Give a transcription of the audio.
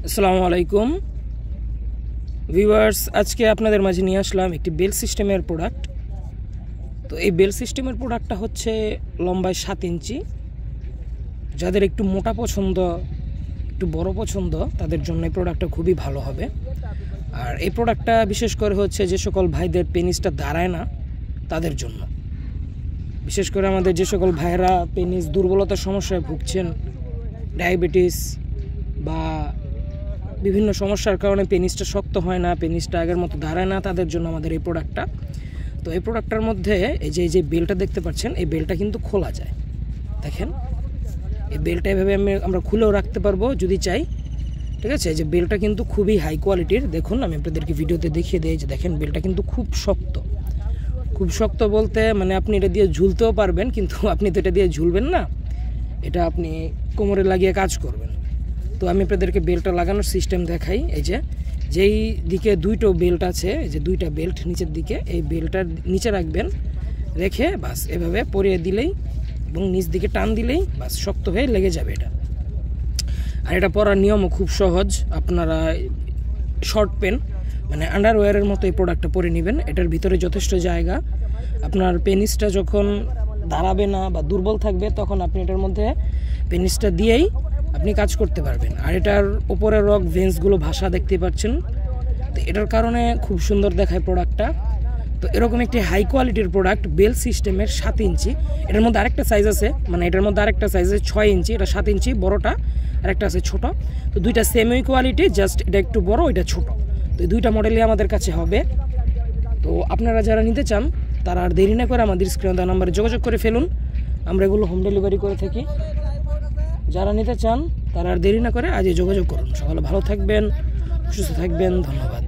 আসসালামু আলাইকুম ভিউয়ার্স, আজকে আপনাদের মাঝে নিয়ে আসলাম একটি বেল্ট সিস্টেমের প্রোডাক্ট। তো এই বেল্ট সিস্টেমের প্রোডাক্টটা হচ্ছে লম্বায় 7 ইঞ্চি। যাদের একটু মোটা পছন্দ, একটু বড় পছন্দ, তাদের জন্য এই প্রোডাক্টটা খুবই ভালো হবে। আর এই প্রোডাক্টটা বিশেষ করে হচ্ছে যে সকল ভাইদের পেনিসটা দাঁড়ায় না তাদের জন্য, বিশেষ করে আমাদের যে সকল ভাইয়েরা পেনিস দুর্বলতার সমস্যায় ভুগছেন, ডায়াবেটিস বা বিভিন্ন সমস্যার কারণে পেনিসটা শক্ত হয় না, পেনিসটা আগের মতো দাঁড়ায় না, তাদের জন্য আমাদের এই প্রোডাক্টটা। তো এই প্রোডাক্টটার মধ্যে এই যে বেল্টটা দেখতে পাচ্ছেন, এই বেল্টটা কিন্তু খোলা যায়। দেখেন, এই বেল্টটা এভাবে আমরা খুলেও রাখতে পারবো যদি চাই। ঠিক আছে, এই যে বেল্টটা কিন্তু খুবই হাই কোয়ালিটির। দেখুন, আমি আপনাদেরকে ভিডিওতে দেখিয়ে দিই। যে দেখেন, বেল্টটা কিন্তু খুব শক্ত। খুব শক্ত বলতে মানে আপনি এটা দিয়ে ঝুলতেও পারবেন, কিন্তু আপনি তো এটা দিয়ে ঝুলবেন না, এটা আপনি কোমরে লাগিয়ে কাজ করবেন। তো আমি আপনাদেরকে বেল্টটা লাগানোর সিস্টেম দেখাই। এই যে যেই দিকে দুইটো বেল্ট আছে, এই যে দুইটা বেল্ট নিচের দিকে, এই বেল্টটার নিচে রাখবেন, রেখে বাস এভাবে পরিয়ে দিলেই এবং নিচ দিকে টান দিলেই বাস শক্ত হয়ে লেগে যাবে এটা। আর এটা পরার নিয়মও খুব সহজ। আপনারা শর্ট প্যান্ট মানে আন্ডারওয়্যারের মতো এই প্রোডাক্টটা পরে নেবেন। এটার ভিতরে যথেষ্ট জায়গা। আপনার পেনিসটা যখন দাঁড়াবে না বা দুর্বল থাকবে, তখন আপনি এটার মধ্যে পেনিসটা দিয়েই আপনি কাজ করতে পারবেন। আর এটার উপরের রক ভেন্সগুলো ভাষা দেখতে পাচ্ছেন, তো এটার কারণে খুব সুন্দর দেখায় প্রোডাক্টটা। তো এরকম একটি হাই কোয়ালিটির প্রোডাক্ট বেল্ট সিস্টেমের 7 ইঞ্চি। এটার মধ্যে আরেকটা সাইজ আছে, মানে এটার মধ্যে আরেকটা সাইজ আছে 6 ইঞ্চি, এটা 7 ইঞ্চি বড়টা, আরেকটা আছে ছোট। তো দুইটা সেমি কোয়ালিটি, জাস্ট এটা একটু বড়, এটা ছোট। তো এই দুইটা মডেলই আমাদের কাছে হবে। তো আপনারা যারা নিতে চান তারা আর দেরি না করে আমাদের স্ক্রিনে দেওয়া নাম্বারে যোগাযোগ করে ফেলুন। আমরা এগুলো হোম ডেলিভারি করে থাকি। যারা নিতে চান তারা আর দেরি না করে আজই যোগাযোগ করুন। সকলে ভালো থাকবেন, সুস্থ থাকবেন। ধন্যবাদ।